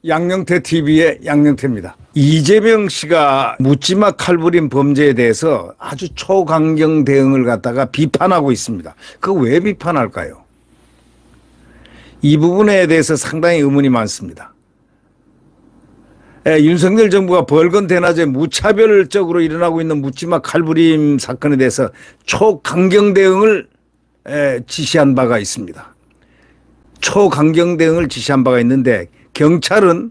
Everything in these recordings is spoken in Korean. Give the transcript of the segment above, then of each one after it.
양영태 TV의 양영태입니다. 이재명 씨가 묻지마 칼부림 범죄에 대해서 아주 초강경 대응을 갖다가 비판하고 있습니다. 그거 왜 비판할까요? 이 부분에 대해서 상당히 의문이 많습니다. 윤석열 정부가 벌건 대낮에 무차별적으로 일어나고 있는 묻지마 칼부림 사건에 대해서 초강경 대응을 지시한 바가 있습니다. 초강경 대응을 지시한 바가 있는데 경찰은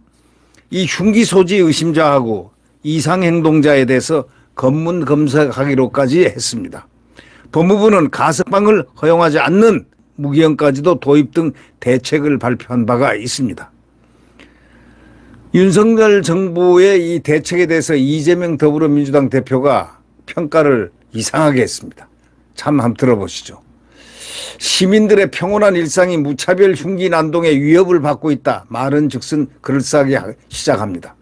이 흉기 소지 의심자하고 이상행동자에 대해서 검문 검사하기로까지 했습니다. 법무부는 가석방을 허용하지 않는 무기형까지도 도입 등 대책을 발표한 바가 있습니다. 윤석열 정부의 이 대책에 대해서 이재명 더불어민주당 대표가 평가를 이상하게 했습니다. 참 한번 들어보시죠. 시민들의 평온한 일상이 무차별 흉기 난동의 위협을 받고 있다. 말은즉슨 그럴싸하게 시작합니다.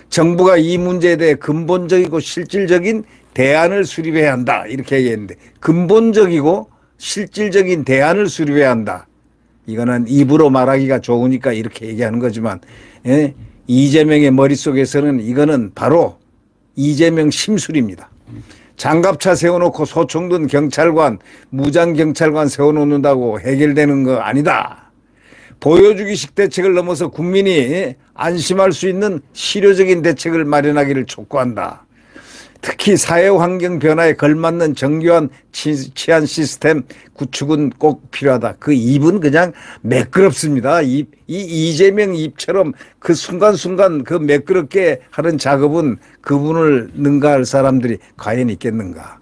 정부가 이 문제에 대해 근본적이고 실질적인 대안을 수립해야 한다. 이렇게 얘기했는데 근본적이고 실질적인 대안을 수립해야 한다. 이거는 입으로 말하기가 좋으니까 이렇게 얘기하는 거지만 이재명의 머릿속에서는 이거는 바로 이재명 심술입니다. 장갑차 세워놓고 소총 든 경찰관, 무장경찰관 세워놓는다고 해결되는 거 아니다. 보여주기식 대책을 넘어서 국민이 안심할 수 있는 실효적인 대책을 마련하기를 촉구한다. 특히 사회환경 변화에 걸맞는 정교한 치안 시스템 구축은 꼭 필요하다. 그 입은 그냥 매끄럽습니다. 이재명 입처럼 그 순간순간 그 매끄럽게 하는 작업은 그분을 능가할 사람들이 과연 있겠는가.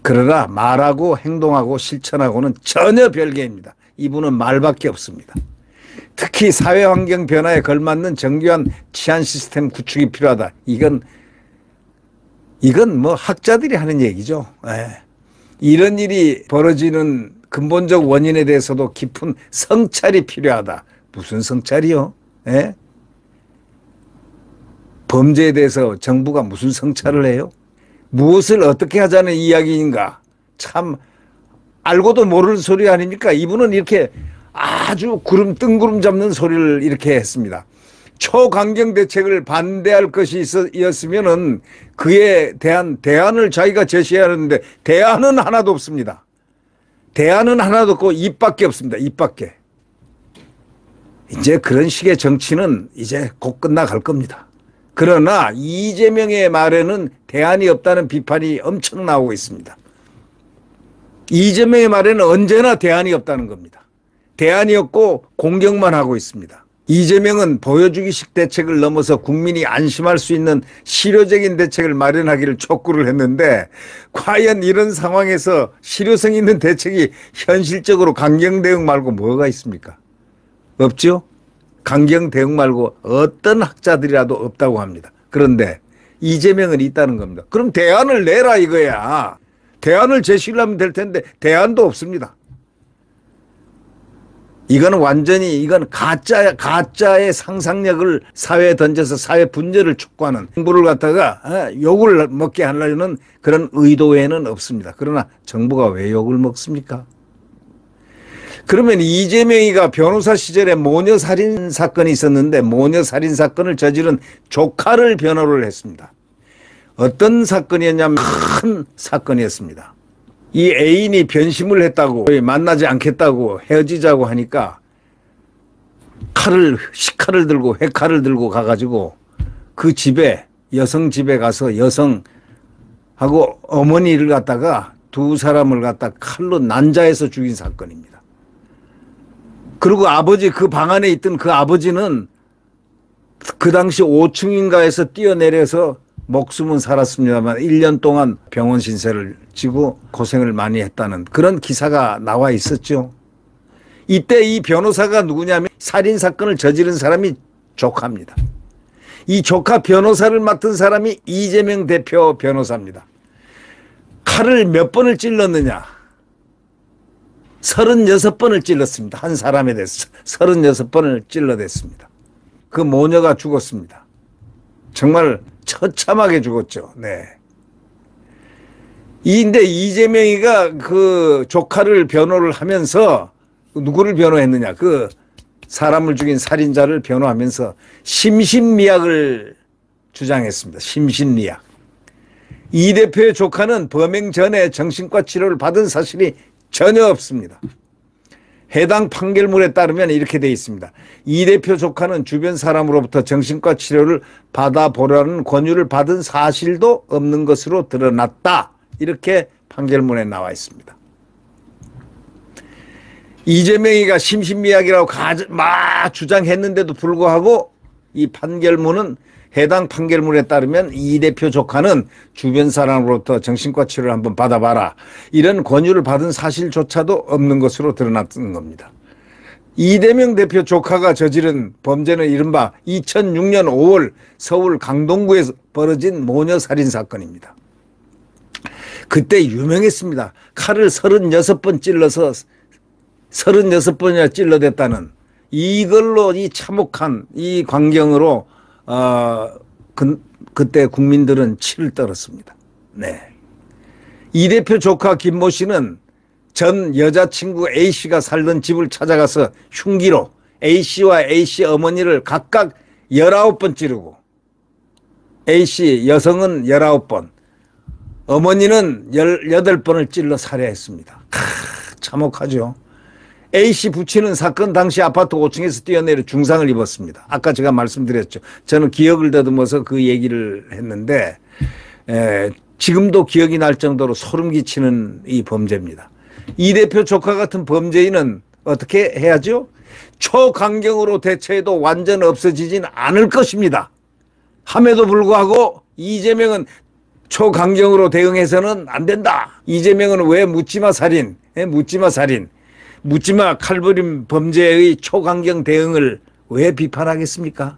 그러나 말하고 행동하고 실천하고는 전혀 별개입니다. 이분은 말밖에 없습니다. 특히 사회환경 변화에 걸맞는 정교한 치안 시스템 구축이 필요하다. 이건 뭐 학자들이 하는 얘기죠. 이런 일이 벌어지는 근본적 원인에 대해서도 깊은 성찰이 필요하다. 무슨 성찰이요? 범죄에 대해서 정부가 무슨 성찰을 해요? 무엇을 어떻게 하자는 이야기인가? 참 알고도 모르는 소리 아닙니까? 이분은 이렇게 아주 뜬구름 잡는 소리를 이렇게 했습니다. 초강경 대책을 반대할 것이 있었으면은 그에 대한 대안을 자기가 제시해야 하는데 대안은 하나도 없습니다. 대안은 하나도 없고 입밖에 없습니다. 입밖에. 이제 그런 식의 정치는 이제 곧 끝나갈 겁니다. 그러나 이재명의 말에는 대안이 없다는 비판이 엄청 나오고 있습니다. 이재명의 말에는 언제나 대안이 없다는 겁니다. 대안이 없고 공격만 하고 있습니다. 이재명은 보여주기식 대책을 넘어서 국민이 안심할 수 있는 실효적인 대책을 마련하기를 촉구를 했는데 과연 이런 상황에서 실효성 있는 대책이 현실적으로 강경 대응 말고 뭐가 있습니까? 없죠? 강경 대응 말고 어떤 학자들이라도 없다고 합니다. 그런데 이재명은 있다는 겁니다. 그럼 대안을 내라 이거야. 대안을 제시를 하면 될 텐데 대안도 없습니다. 이거는 완전히 가짜의 상상력을 사회에 던져서 사회 분열을 촉구하는 정부를 갖다가 욕을 먹게 하려는 그런 의도 외에는 없습니다. 그러나 정부가 왜 욕을 먹습니까? 그러면 이재명이가 변호사 시절에 모녀 살인 사건이 있었는데 모녀 살인 사건을 저지른 조카를 변호를 했습니다. 어떤 사건이었냐면 큰 사건이었습니다. 이 애인이 변심을 했다고 만나지 않겠다고 헤어지자고 하니까 식칼을 들고 회칼을 들고 가가지고 그 집에 여성 집에 가서 여성하고 어머니를 갖다가 두 사람을 갖다 칼로 난자해서 죽인 사건입니다. 그리고 아버지 그 방 안에 있던 그 아버지는 그 당시 5층인가에서 뛰어내려서 목숨은 살았습니다만 1년 동안 병원 신세를 지고 고생을 많이 했다는 그런 기사가 나와 있었죠. 이때 이 변호사가 누구냐면 살인사건을 저지른 사람이 조카입니다. 이 조카 변호사를 맡은 사람이 이재명 대표 변호사입니다. 칼을 몇 번을 찔렀느냐? 36번을 찔렀습니다. 한 사람에 대해서 36번을 찔러댔습니다. 그 모녀가 죽었습니다. 정말 처참하게 죽었죠. 네. 근데 이재명이가 그 조카를 변호를 하면서 누구를 변호했느냐? 그 사람을 죽인 살인자를 변호하면서 심신미약을 주장했습니다. 심신미약. 이 대표의 조카는 범행 전에 정신과 치료를 받은 사실이 전혀 없습니다. 해당 판결문에 따르면 이렇게 되어 있습니다. 이 대표 조카는 주변 사람으로부터 정신과 치료를 받아보라는 권유를 받은 사실도 없는 것으로 드러났다. 이렇게 판결문에 나와 있습니다. 이재명이가 심신미약이라고 막 주장했는데도 불구하고 이 판결문은 해당 판결문에 따르면 이 대표 조카는 주변 사람으로부터 정신과 치료를 한번 받아봐라. 이런 권유를 받은 사실조차도 없는 것으로 드러났던 겁니다. 이재명 대표 조카가 저지른 범죄는 이른바 2006년 5월 서울 강동구에서 벌어진 모녀 살인 사건입니다. 그때 유명했습니다. 칼을 36번 찔러서 36번이나 찔러댔다는 이걸로 이 참혹한 이 광경으로 그때 국민들은 치를 떨었습니다. 네. 이 대표 조카 김모 씨는 전 여자친구 A씨가 살던 집을 찾아가서 흉기로 A씨와 A씨 어머니를 각각 19번 찌르고 A씨 여성은 19번, 어머니는 18번을 찔러 살해했습니다. 참혹하죠. A씨 부친은 사건 당시 아파트 5층에서 뛰어내려 중상을 입었습니다. 아까 제가 말씀드렸죠. 저는 기억을 더듬어서 그 얘기를 했는데 지금도 기억이 날 정도로 소름 끼치는 이 범죄입니다. 이 대표 조카 같은 범죄인은 어떻게 해야죠? 초강경으로 대처해도 완전 없어지진 않을 것입니다. 함에도 불구하고 이재명은 초강경으로 대응해서는 안 된다. 이재명은 왜 묻지마 살인, 묻지마 칼부림 범죄의 초강경 대응을 왜 비판하겠습니까?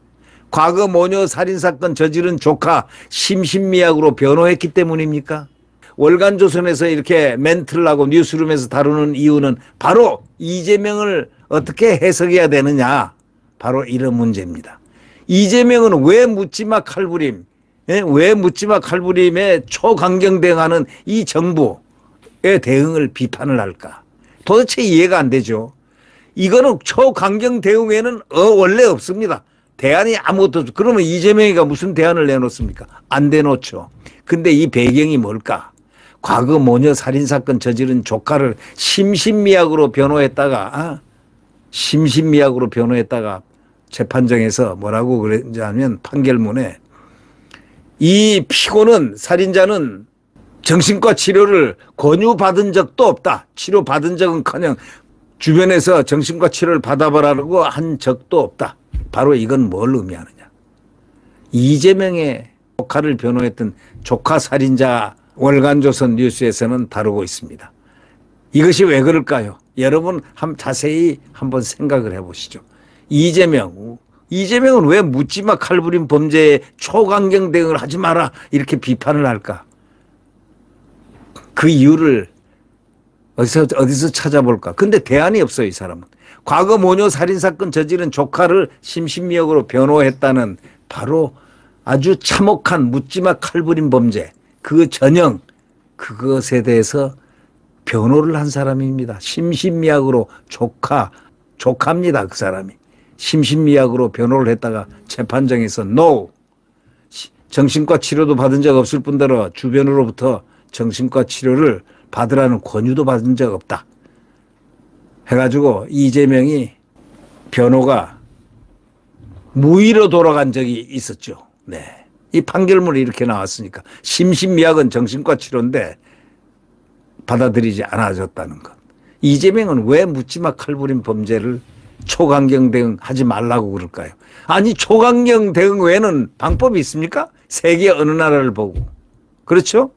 과거 모녀 살인사건 저지른 조카 심신미약으로 변호했기 때문입니까? 월간조선에서 이렇게 멘트를 하고 뉴스룸에서 다루는 이유는 바로 이재명을 어떻게 해석해야 되느냐. 바로 이런 문제입니다. 이재명은 왜 묻지마 칼부림, 왜 묻지마 칼부림에 초강경 대응하는 이 정부의 대응을 비판을 할까? 도대체 이해가 안 되죠. 이거는 초강경 대응에는 원래 없습니다. 대안이 아무것도 없죠. 그러면 이재명이가 무슨 대안을 내놓습니까? 안 내놓죠. 근데 이 배경이 뭘까? 과거 모녀 살인사건 저지른 조카를 심신미약으로 변호했다가 재판정에서 뭐라고 그랬냐면 판결문에 이 피고는 살인자는 정신과 치료를 권유받은 적도 없다. 치료받은 적은커녕 주변에서 정신과 치료를 받아보라고 한 적도 없다. 바로 이건 뭘 의미하느냐. 이재명의 조카를 변호했던 조카 살인자 월간조선 뉴스에서는 다루고 있습니다. 이것이 왜 그럴까요? 여러분 자세히 한번 생각을 해보시죠. 이재명은 왜 묻지마 칼부림 범죄에 초강경 대응을 하지 마라 이렇게 비판을 할까? 그 이유를 어디서 찾아볼까? 근데 대안이 없어요, 이 사람은. 과거 모녀 살인사건 저지른 조카를 심신미약으로 변호했다는 바로 아주 참혹한 묻지마 칼부림 범죄, 그 전형, 그것에 대해서 변호를 한 사람입니다. 심신미약으로 조카입니다, 그 사람이. 심신미약으로 변호를 했다가 재판정에서 NO! 정신과 치료도 받은 적 없을 뿐더러 주변으로부터 정신과 치료를 받으라는 권유도 받은 적 없다. 해가지고 이재명이 변호가 무위로 돌아간 적이 있었죠. 네. 이 판결문이 이렇게 나왔으니까 심신미약은 정신과 치료인데 받아들이지 않아졌다는 것. 이재명은 왜 묻지마 칼부림 범죄를 초강경 대응하지 말라고 그럴까요? 아니 초강경 대응 외에는 방법이 있습니까? 세계 어느 나라를 보고. 그렇죠?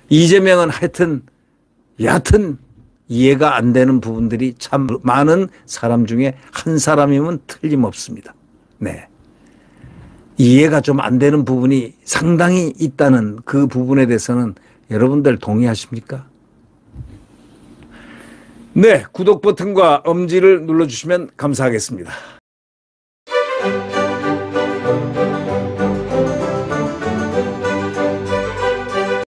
이재명은 여하튼 이해가 안 되는 부분들이 참 많은 사람 중에 한 사람이면 틀림없습니다. 네. 이해가 좀 안 되는 부분이 상당히 있다는 그 부분에 대해서는 여러분들 동의하십니까? 네, 구독 버튼과 엄지를 눌러주시면 감사하겠습니다.